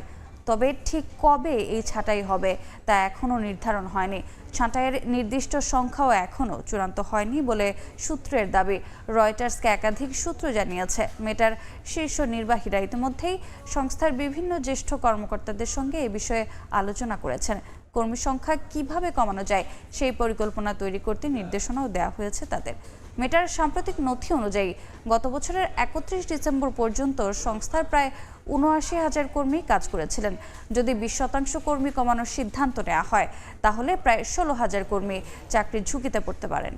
তবে ঠিক কবে এই ছাঁটাই হবে তা এখনও নির্ধারণ হয়নি। ছাঁটাইয়ের নির্দিষ্ট সংখ্যাও এখনও চূড়ান্ত হয়নি বলে সূত্রের দাবি। রয়টার্সকে একাধিক সূত্র জানিয়েছে, মেটার শীর্ষ নির্বাহীরা ইতিমধ্যেই সংস্থার বিভিন্ন জ্যেষ্ঠ কর্মকর্তাদের সঙ্গে এ বিষয়ে আলোচনা করেছেন। কর্মী সংখ্যা কিভাবে কমানো যায় সেই পরিকল্পনা তৈরি করতে নির্দেশনাও দেওয়া হয়েছে তাদের। মেটার সাম্প্রতিক নথি অনুযায়ী গত বছরের 31 ডিসেম্বর পর্যন্ত সংস্থার প্রায় ৭৯,০০০ কর্মী কাজ করেছিলেন। যদি 20% কর্মী কমানোর সিদ্ধান্ত নেওয়া হয় তাহলে প্রায় 16,০০০ কর্মী চাকরির ঝুঁকিতে পড়তে পারেন।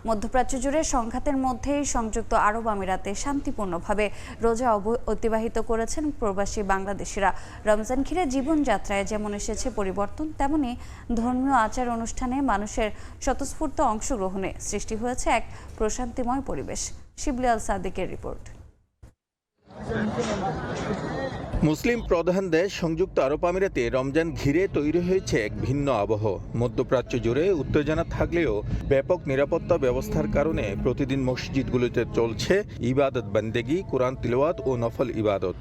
মধ্যপ্রাচ্য জুড়ে সংঘাতের মধ্যেই সংযুক্ত আরব আমিরাতে শান্তিপূর্ণভাবে রোজা অতিবাহিত করেছেন প্রবাসী বাংলাদেশিরা। রমজান ঘিরে জীবনযাত্রায় যেমন এসেছে পরিবর্তন, তেমনি ধর্মীয় আচার অনুষ্ঠানে মানুষের স্বতঃস্ফূর্ত অংশগ্রহণে সৃষ্টি হয়েছে এক প্রশান্তিময় পরিবেশ। শিবলি আল সাদিকের রিপোর্ট। মুসলিম প্রধান দেশ সংযুক্ত আরব আমিরাতে রমজান ঘিরে তৈরি হয়েছে এক ভিন্ন আবহ। মধ্যপ্রাচ্য জুড়ে উত্তেজনা থাকলেও ব্যাপক নিরাপত্তা ব্যবস্থার কারণে প্রতিদিন মসজিদগুলোতে চলছে ইবাদত বন্দেগী, কোরআন তিলাওয়াত ও নফল ইবাদত।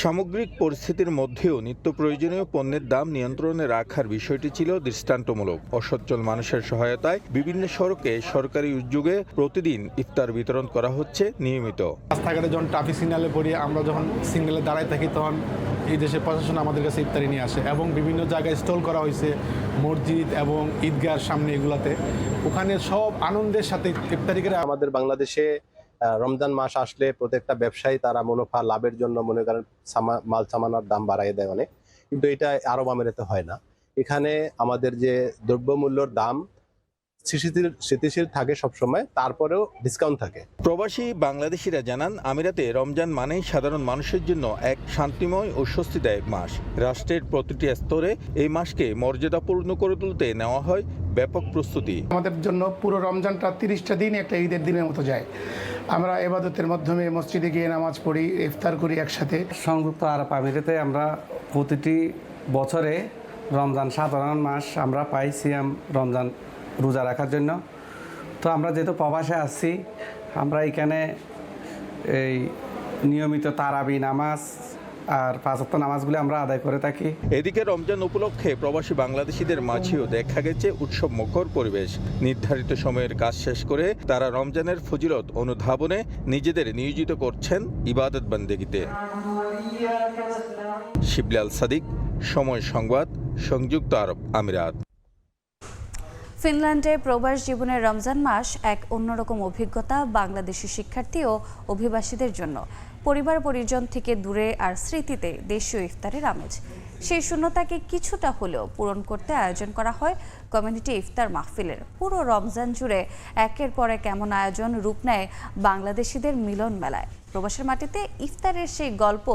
সামগ্রিক পরিস্থিতির মধ্যেও নিত্য প্রয়োজনীয় পণ্যের দাম নিয়ন্ত্রণে রাখার বিষয়টি ছিল দৃষ্টান্তমূলক। অসচ্ছল মানুষের সহায়তায় বিভিন্ন সড়কে সরকারি উদ্যোগে প্রতিদিন ইফতার বিতরণ করা হচ্ছে নিয়মিত। রাস্তাঘাটে যখন ট্রাফিক সিগন্যালে পড়ি, আমরা যখন সিগন্যালে দাঁড়ায় থাকি, তখন এই দেশের প্রশাসন আমাদের কাছে ইফতারি নিয়ে আসে এবং বিভিন্ন জায়গায় স্টল করা হয়েছে মসজিদ এবং ঈদগাহের সামনে, এগুলাতে ওখানে সব আনন্দের সাথে ইফতারি করে। আমাদের বাংলাদেশে রমজান মাস আসলে প্রত্যেকটা ব্যবসায়ী তারা মুনাফা লাভের জন্য মনে করেন মাল সামানার দাম বাড়াই দেয় অনেক, কিন্তু এটা আরব আমিরাতে হয় না। এখানে আমাদের যে দ্রব্যমূল্যর দাম স্থিতিশীল থাকে সবসময়, তারপরেও ডিসকাউন্ট থাকে। প্রবাসী বাংলাদেশিরা জানান, আমিরাতে রমজান মানেই সাধারণ মানুষের জন্য এক শান্তিময় ও স্বস্তিদায়ক মাস। রাষ্ট্রের প্রতিটি স্তরে এই মাসকে মর্যাদাপূর্ণ করে তুলতে নেওয়া হয় ব্যাপক প্রস্তুতি। আমাদের জন্য পুরো রমজানটা 30টা দিন একটা ঈদের দিনের মতো যায়। আমরা ইবাদতের মাধ্যমে মসজিদে গিয়ে নামাজ পড়ি, ইফতার করি একসাথে। সংযুক্ত আরব আমিরাতে আমরা প্রতিটি বছরে রমজান সাধারণ মাস আমরা পাই সিয়াম রমজান রোজা রাখার জন্য। তো আমরা যেহেতু প্রবাসে আসছি, আমরা এখানে এই নিয়মিত তারাবি নামাজ আর 5 ওয়াক্ত নামাজগুলি আমরা আদায় করে থাকি। এদিকে রমজান উপলক্ষে প্রবাসী বাংলাদেশিদের মাঝেও দেখা গেছে উৎসব মুখর পরিবেশ। নির্ধারিত সময়ের কাজ শেষ করে তারা রমজানের ফজিলত অনুধাবনে নিজেদের নিয়োজিত করছেন ইবাদত বন্দেগীতে। শিবলি আল সাদিক, সময় সংবাদ, সংযুক্ত আরব আমিরাত। ফিনল্যান্ডে প্রবাস জীবনের রমজান মাস এক অন্যরকম অভিজ্ঞতা বাংলাদেশি শিক্ষার্থী ও অভিবাসীদের জন্য। পরিবার পরিজন থেকে দূরে আর স্মৃতিতে দেশীয় ইফতারের আমেজ। সেই শূন্যতাকে কিছুটা হলেও পূরণ করতে আয়োজন করা হয় কমিউনিটি ইফতার মাহফিলের। পুরো রমজান জুড়ে একের পর এক এমন আয়োজন রূপ নেয় বাংলাদেশিদের মিলন মেলায়। প্রবাসের মাটিতে ইফতারের সেই গল্প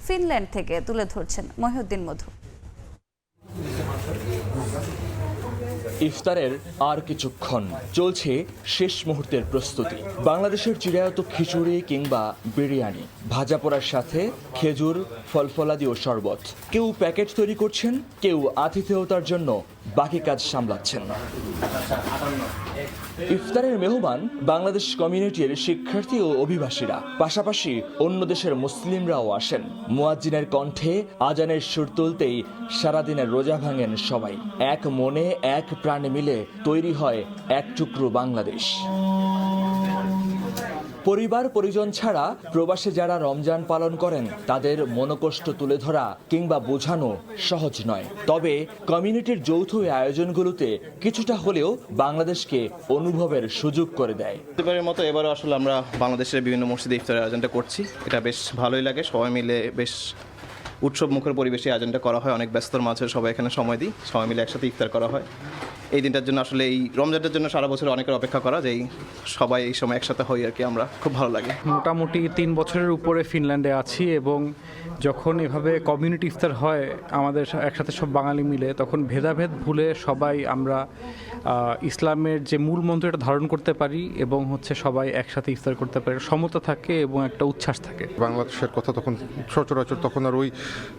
ফিনল্যান্ড থেকে তুলে ধরছেন মহিউদ্দিন মধু। ইফতারের আর কিছুক্ষণ, চলছে শেষ মুহূর্তের প্রস্তুতি। বাংলাদেশের চিরায়ত খিচুড়ি কিংবা বিরিয়ানি, ভাজা পোড়ার সাথে খেজুর, ফলফলাদি ও শরবত। কেউ প্যাকেট তৈরি করছেন, কেউ আতিথেয়তার জন্য বাকি কাজ সামলাচ্ছেন। ইফতারের মেহমান বাংলাদেশ কমিউনিটির শিক্ষার্থী ও অভিবাসীরা, পাশাপাশি অন্য দেশের মুসলিমরাও আসেন। মুয়াজ্জিনের কণ্ঠে আজানের সুর তুলতেই সারাদিনের রোজা ভাঙেন সবাই। এক মনে এক প্রাণে মিলে তৈরি হয় এক টুকরো বাংলাদেশ। পরিবার পরিজন ছাড়া প্রবাসে যারা রমজান পালন করেন তাদের মনোকষ্ট তুলে ধরা কিংবা বোঝানো সহজ নয়। তবে কমিউনিটির যৌথ আয়োজনগুলোতে কিছুটা হলেও বাংলাদেশকে অনুভবের সুযোগ করে দেয়। প্রতিবারের মতো এবারও আসলে আমরা বাংলাদেশের বিভিন্ন মসজিদে ইফতারের আয়োজনটা করছি। এটা বেশ ভালোই লাগে, সবাই মিলে বেশ উৎসব মুখর পরিবেশে আয়োজনটা করা হয়। অনেক ব্যস্তর মাঝে সবাই এখানে সময় দিই, সবাই মিলে একসাথে ইফতার করা হয়। এই দিনটার জন্য আসলে এই রমজানটার জন্য সারা বছর অনেকের অপেক্ষা করা, যে সবাই এই সময় একসাথে হই আর কি। আমরা খুব ভালো লাগে। মোটামুটি 3 বছরের উপরে ফিনল্যান্ডে আছি এবং যখন এভাবে কমিউনিটি ইফতার হয় আমাদের একসাথে সব বাঙালি মিলে, তখন ভেদাভেদ ভুলে সবাই আমরা ইসলামের যে মূল মন্ত্রটা ধারণ করতে পারি এবং সবাই একসাথে ইফতার করতে পারি। সমতা থাকে এবং একটা উচ্ছ্বাস থাকে। বাংলাদেশের কথা তখন সচরাচর তখন আর ওই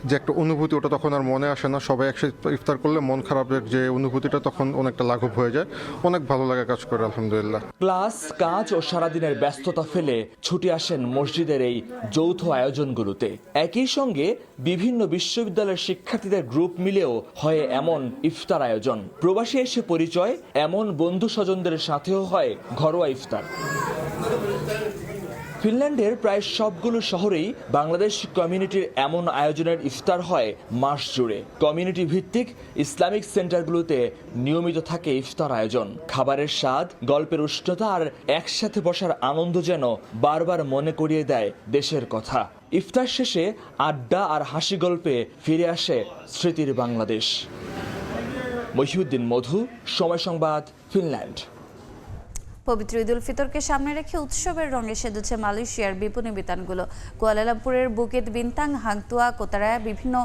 যে একটা অনুভূতি ওটা তখন আর মনে আসে না। সবাই একসাথে ইফতার করলে মন খারাপের যে অনুভূতিটা তখন অনেকটা লাঘব হয়ে যায়, অনেক ভালো লাগে কাজ করে আলহামদুলিল্লাহ। ক্লাস, কাজ ও সারাদিনের ব্যস্ততা ফেলে ছুটে আসেন মসজিদের এই যৌথ আয়োজনগুলোতে। একই সঙ্গে বিভিন্ন বিশ্ববিদ্যালয়ের শিক্ষার্থীদের গ্রুপ মিলেও হয় এমন ইফতার আয়োজন। প্রবাসী এসে পরিচয়, এমন বন্ধু স্বজনদের সাথেও হয় ঘরোয়া ইফতার। ফিনল্যান্ডের প্রায় সবগুলো শহরেই বাংলাদেশ কমিউনিটির এমন আয়োজনের ইফতার হয় মাস জুড়ে। কমিউনিটি ভিত্তিক ইসলামিক সেন্টারগুলোতে নিয়মিত থাকে ইফতার আয়োজন। খাবারের স্বাদ, গল্পের উষ্ণতা আর একসাথে বসার আনন্দ যেন বারবার মনে করিয়ে দেয় দেশের কথা। ইফতার শেষে আড্ডা আর হাসি গল্পে ফিরে আসে স্মৃতির বাংলাদেশ। মহিউদ্দিন মধু, সময় সংবাদ, ফিনল্যান্ড। পবিত্র ঈদ উল ফিতরকে সামনে রেখে উৎসবের রঙে সেজেছে মালয়েশিয়ার বিপণী বিতানগুলো। কুয়ালালামপুরের বুকিত বিন্তাং, হাংতুয়া, কোতারায়া বিভিন্ন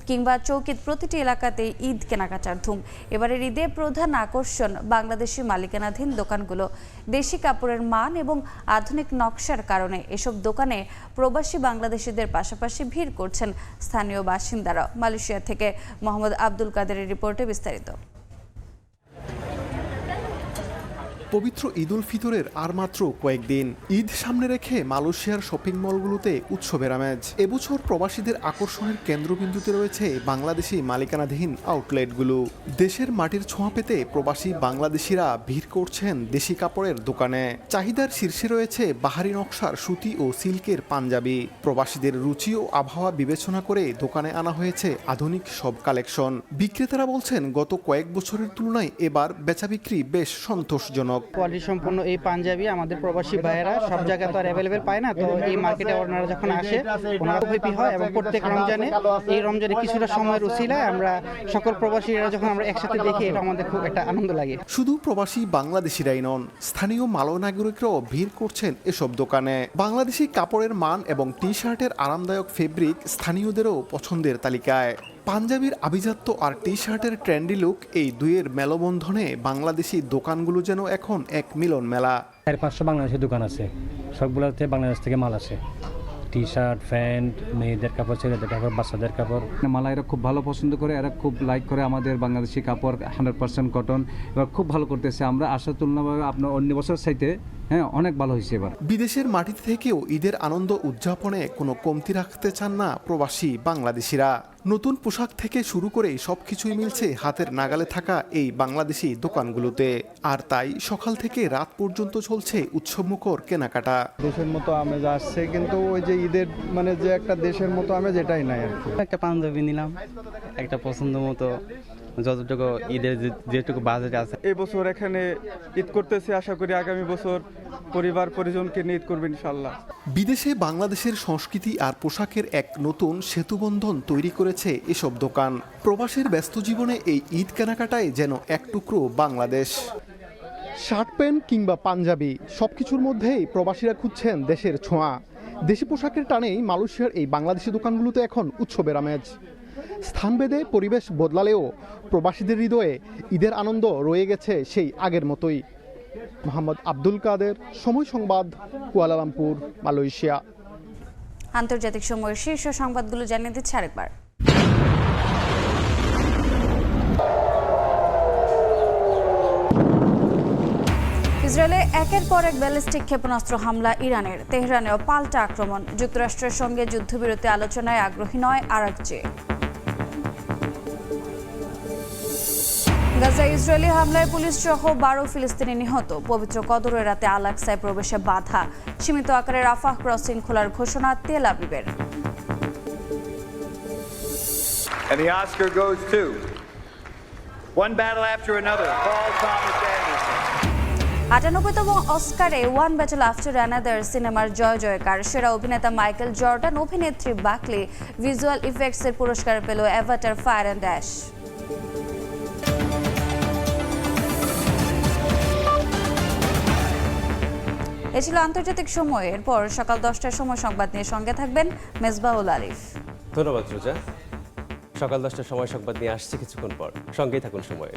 কিংবা চৌকিত প্রতিটি এলাকাতেই ঈদ কেনাকাটার ধুম। এবারের ঈদে প্রধান আকর্ষণ বাংলাদেশি মালিকানাধীন দোকানগুলো। দেশি কাপড়ের মান এবং আধুনিক নকশার কারণে এসব দোকানে প্রবাসী বাংলাদেশিদের পাশাপাশি ভিড় করছেন স্থানীয় বাসিন্দারাও। মালয়েশিয়া থেকে মোহাম্মদ আব্দুল কাদেরের রিপোর্টে বিস্তারিত। পবিত্র ঈদ উল ফিতরের আর মাত্র কয়েকদিন। ঈদ সামনে রেখে মালয়েশিয়ার শপিং মলগুলোতে উৎসবের আমেজ। এবছর প্রবাসীদের আকর্ষণের কেন্দ্রবিন্দুতে রয়েছে বাংলাদেশি মালিকানাধীন আউটলেটগুলো। দেশের মাটির ছোঁয়া পেতে প্রবাসী বাংলাদেশিরা ভিড় করছেন দেশি কাপড়ের দোকানে। চাহিদার শীর্ষে রয়েছে বাহারি নকশার সুতি ও সিল্কের পাঞ্জাবি। প্রবাসীদের রুচি ও আবহাওয়া বিবেচনা করে দোকানে আনা হয়েছে আধুনিক সব কালেকশন। বিক্রেতারা বলছেন গত কয়েক বছরের তুলনায় এবার বেচাবিক্রি বেশ সন্তোষজনক। কোয়ালিটি সম্পন্ন এই পাঞ্জাবি আমাদের প্রবাসী ভাইয়েরা সব জায়গায় তো আর অ্যাভেলেবেল পায় না, তো এই মার্কেটে ওনারা যখন আসে ওনারা হ্যাপি হয় এবং প্রত্যেক রমজানে কিছুটা সময়ের উছিলায় আমরা সকল প্রবাসীরা যখন আমরা একসাথে দেখি এটা আমাদের খুব একটা আনন্দ লাগে। শুধু প্রবাসী বাংলাদেশিরাই নন, স্থানীয় মালয় নাগরিকরাও ভিড় করছেন এসব দোকানে। বাংলাদেশি কাপড়ের মান এবং টি শার্টের আরামদায়ক ফেব্রিক স্থানীয়দেরও পছন্দের তালিকায়। পাঞ্জাবির আভিজাত্য আর টি শার্টের ট্রেন্ডি লুক, এই দুইয়ের মেলবন্ধনে বাংলাদেশি দোকানগুলো যেন এখন এক মিলন মেলা। 400-500 বাংলাদেশি দোকান আছে, সবগুলোতে বাংলাদেশ থেকে মাল আসে। টি শার্ট, প্যান্ট, মেয়েদের কাপড়, ছেলেদের কাপড়, বাচ্চাদের কাপড়। মালাইরা খুব ভালো পছন্দ করে, এরা খুব লাইক করে আমাদের বাংলাদেশি কাপড়, 100% কটন। এবার খুব ভালো করতেছে। আমরা আশা তুলনাভাবে আপনার অন্য বছর চাইতে অনেক ভালো হয়েছে এবার। বিদেশের মাটি থেকেও ঈদের আনন্দ উদযাপনে কোনো কমতি রাখতে চান না প্রবাসী বাংলাদেশিরা। নতুন পোশাক থেকে শুরু করে সবকিছুই মিলছে হাতের নাগালে থাকা এই বাংলাদেশি দোকানগুলোতে। আর তাই সকাল থেকে রাত পর্যন্ত চলছে উৎসবমুখর কেনাকাটা। দেশের মতো আমেজ আসছে, কিন্তু ওই যে ঈদের যে একটা দেশের মতো আমেজ এটাই নাই আর কি। একটা পাঞ্জাবি নিলাম, একটা পছন্দ মতো, যতটুকু ঈদের যেটুকু বাজেট আছে। এই বছর এখানে ঈদ করতেছি, আশা করি আগামী বছর পরিবার পরিজনকে নিয়ে ঈদ করবেন ইনশাআল্লাহ। বিদেশে বাংলাদেশের সংস্কৃতি আর পোশাকের এক নতুন সেতুবন্ধন তৈরি করেছে এসব দোকান। প্রবাসীর ব্যস্ত জীবনে এই ঈদ কেনাকাটায় যেন এক টুকরো বাংলাদেশ। শার্ট প্যান্ট কিংবা পাঞ্জাবি সবকিছুর মধ্যেই প্রবাসীরা খুঁজছেন দেশের ছোঁয়া। দেশি পোশাকের টানেই মালয়েশিয়ার এই বাংলাদেশি দোকানগুলোতে এখন উৎসবের আমেজ। স্থানভেদে পরিবেশ বদলালেও প্রবাসীদের হৃদয়ে ঈদের আনন্দ রয়ে গেছে সেই আগের মতোই। মোহাম্মদ আব্দুল কাদের, সময় সংবাদ, কুয়ালালামপুর, মালয়েশিয়া। আন্তর্জাতিক সময়ের শীর্ষ সংবাদগুলো জানিয়ে দিচ্ছে আরেকবার। ইসরায়েলে একের পর এক ব্যালিস্টিক ক্ষেপণাস্ত্র হামলা ইরানের। তেহরানেও পাল্টা আক্রমণ। যুক্তরাষ্ট্রের সঙ্গে যুদ্ধবিরতি আলোচনায় আগ্রহী নয় আরাকচি। গাজায় ইসরায়েলি হামলায় পুলিশ সহ 12 ফিলিস্তিনি নিহত। পবিত্র কদরের রাতে আল-আকসায় প্রবেশে বাধা। সীমিত আকারে রাফাহ ক্রসিং খোলার ঘোষণা তেল আবিবের। And the Oscar goes to One Battle After Another, Paul Thomas Anderson. 98তম অস্কারে ওয়ান ব্যাটল আফটার অ্যানাদার সিনেমার জয় জয়কার। সেরা অভিনেতা মাইকেল জর্ডান, অভিনেত্রী বাকলি, ভিজুয়াল ইফেক্টসের পুরস্কার পেল অ্যাভাটার ফায়ার অ্যান্ড অ্যাশ। এ ছিল আন্তর্জাতিক সময়। এরপর সকাল 10টার সময় সংবাদ নিয়ে সঙ্গে থাকবেন মেজবাহুল আলিফ। ধন্যবাদ রোজা। সকাল 10টার সময় সংবাদ নিয়ে আসছে কিছুক্ষণ পর, সঙ্গেই থাকুন সময়ে।